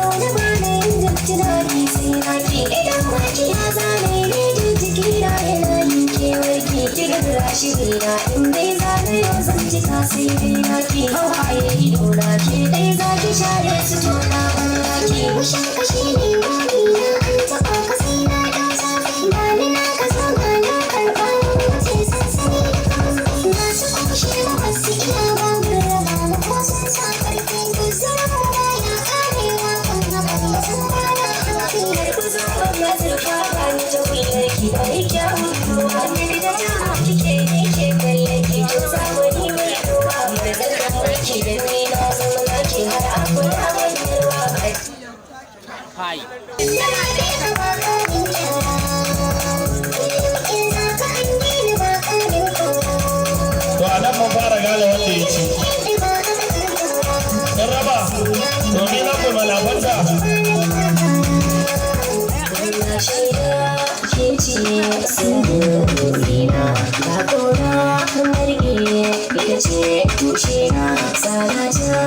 zaune ba na yin tunani sai na ki idan ba ki ya zane ne jin jiki na yana yin kewarki ki gabra shi na in dai zane yau zan cika sai dai na ki hawaye ido na ke dai za ki share su tona Allah ki mushin kashi ne wani na an taɓa ka sai na ɗan zafi na ni na ka zama na karɓa wuce sansani da kawai masu kushe ma wasu iya babu raba ma ko sun sa ƙarfi guzurin da ya karewa kan haɓari sun fara haɓari har ku zo ban mazurfa ba ni ta wuyar ki da kyawun ruwa ne da jama kike ne ke kallon ki to zamani mai ruwa da zargan barki da ni na zama na ke har akwai abin ruwa Hi. To a nan mun fara gane wanda ya ci. Sun raba, domin na kuma labanta. Ke ce sirrina, ba kora kamar ita ce tushe na, sana ta